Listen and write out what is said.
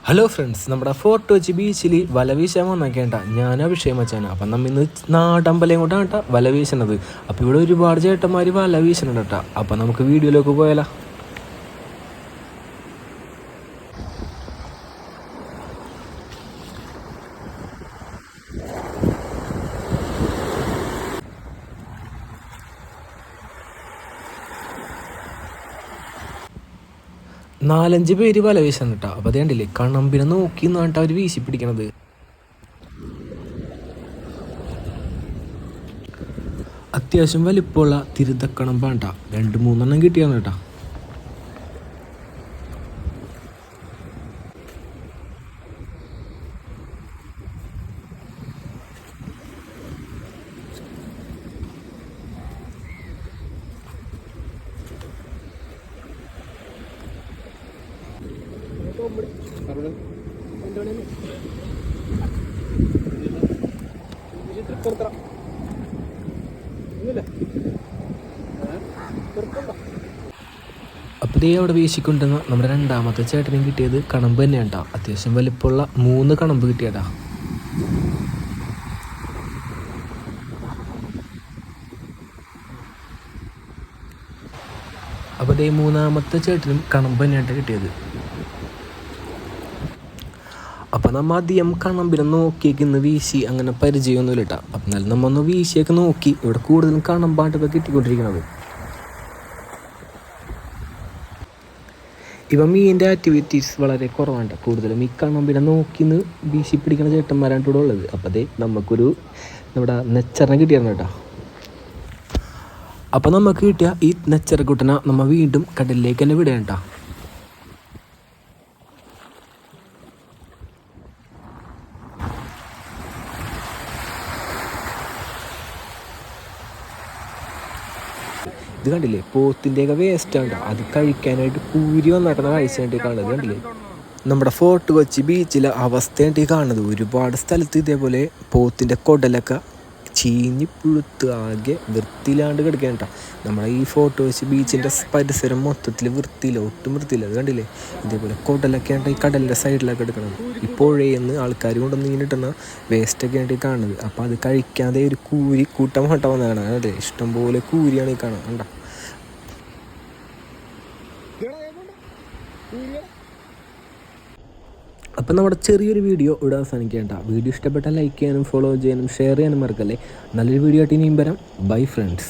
Hello friends, നമ്മുടെ fort Kochi ബീച്ചിൽ വല വീശാൻ വന്നേക്കേണ്ട ഞാൻ അഭിഷേകം വെച്ചാണ്. അപ്പം നമ്മൾ ഇന്ന് നാടമ്പലം കൊണ്ടാണ് കേട്ടോ വല വീശണത്. അപ്പോൾ ഇവിടെ ഒരുപാട് ചേട്ടന്മാർ വല വീശണുണ്ട് കേട്ടോ. അപ്പം നമുക്ക് വീഡിയോയിലേക്ക് പോയാലോ. നാലഞ്ച് പേര് വല വീശാൻ കേട്ടോ. അപ്പോൾ അത് കണ്ടില്ലേ, കണമ്പിനെ നോക്കി നിന്നിട്ട് അവർ വീശി പിടിക്കണത്. അത്യാവശ്യം വലിപ്പമുള്ള തിരുതക്കണമ്പാണ് കേട്ടോ. 2-3 കിട്ടിയാണ് കേട്ടോ. അപ്പോൾ ദേ അവിടെ വീശിക്കൊണ്ടുവന്ന നമ്മുടെ രണ്ടാമത്തെ ചേട്ടനും കിട്ടിയത് കണമ്പ് തന്നെയാണ് കേട്ടോ. അത്യാവശ്യം വലിപ്പമുള്ള 3 കണമ്പ് കിട്ടിയടാ. അപ്പോൾ ദേ മൂന്നാമത്തെ ചേട്ടനും കണമ്പ് തന്നെയാണ് കിട്ടിയത്. അപ്പം നമ്മൾ അധികം കണമ്പിനെ നോക്കിയേക്ക് ഇന്ന് വീശി അങ്ങനെ പരിചയമൊന്നുമില്ല കേട്ടോ. അപ്പം എന്നാലും നമ്മൾ ഒന്ന് വീശിയൊക്കെ നോക്കി. ഇവിടെ കൂടുതലും കണമ്പാട്ടൊക്കെ കിട്ടിക്കൊണ്ടിരിക്കുന്നത്. ഇപ്പം മീനിൻ്റെ ആക്ടിവിറ്റീസ് വളരെ കുറവാണ്. കൂടുതലും ഈ കണമ്പിനെ നോക്കിന്ന് വീശി പിടിക്കുന്ന ചേട്ടന്മാരാണ് ഇവിടെ ഉള്ളത്. അപ്പോൾ അതേ നമുക്കൊരു നമ്മുടെ നെച്ചറിനെ കിട്ടിയിരുന്നു കേട്ടോ. അപ്പോൾ നമുക്ക് കിട്ടിയ ഈ നെച്ചറക്കുട്ടനെ നമ്മൾ വീണ്ടും കടലിലേക്ക് തന്നെ വിടുക കേട്ടോ. ഇത് കണ്ടില്ലേ, പോത്തിൻ്റെയൊക്കെ വേസ്റ്റാണ്. അത് കഴിക്കാനായിട്ട് കൂരി വന്നിട്ടുള്ള കാഴ്ചയായിട്ട് കാണുന്നത് കണ്ടില്ലേ. നമ്മുടെ ഫോർട്ട് കൊച്ചി ബീച്ചിലെ അവസ്ഥയായിട്ട് കാണുന്നത്. ഒരുപാട് സ്ഥലത്ത് ഇതേപോലെ പോത്തിൻ്റെ കുടലൊക്കെ ചീഞ്ഞ് പുഴുത്ത് ആകെ വൃത്തിയിലാണ്ട് കിടക്കാൻ കേട്ടോ. നമ്മുടെ ഈ ഫോർട്ട് കൊച്ചി ബീച്ചിൻ്റെ പരിസരം മൊത്തത്തിൽ വൃത്തിയില്ല, ഒട്ടും വൃത്തിയില്ല. അത് കണ്ടില്ലേ, ഇതേപോലെ കുടലൊക്കെ ആയിട്ട് ഈ കടലിൻ്റെ സൈഡിലൊക്കെ എടുക്കണത്. ഈ പുഴയെന്ന് ആൾക്കാർ കൊണ്ടൊന്നും ഇങ്ങനെ ഇട്ടുന്ന വേസ്റ്റൊക്കെ ആയിട്ട് കാണുന്നത്. അപ്പോൾ അത് കഴിക്കാതെ ഒരു കൂരി കൂട്ടം ഹട്ടം വന്നതാണ്. അതെ, ഇഷ്ടംപോലെ കൂരിയാണ് ഈ കാണുന്നത് കണ്ടോ. അപ്പം നമ്മുടെ ചെറിയൊരു വീഡിയോ ഇവിടെ അവസാനിക്കേണ്ട. വീഡിയോ ഇഷ്ടപ്പെട്ടാൽ ലൈക്ക് ചെയ്യാനും ഫോളോ ചെയ്യാനും ഷെയർ ചെയ്യാനും മറക്കല്ലേ. നല്ലൊരു വീഡിയോ ആയിട്ട് ഇനിയും വരാം. Bye friends.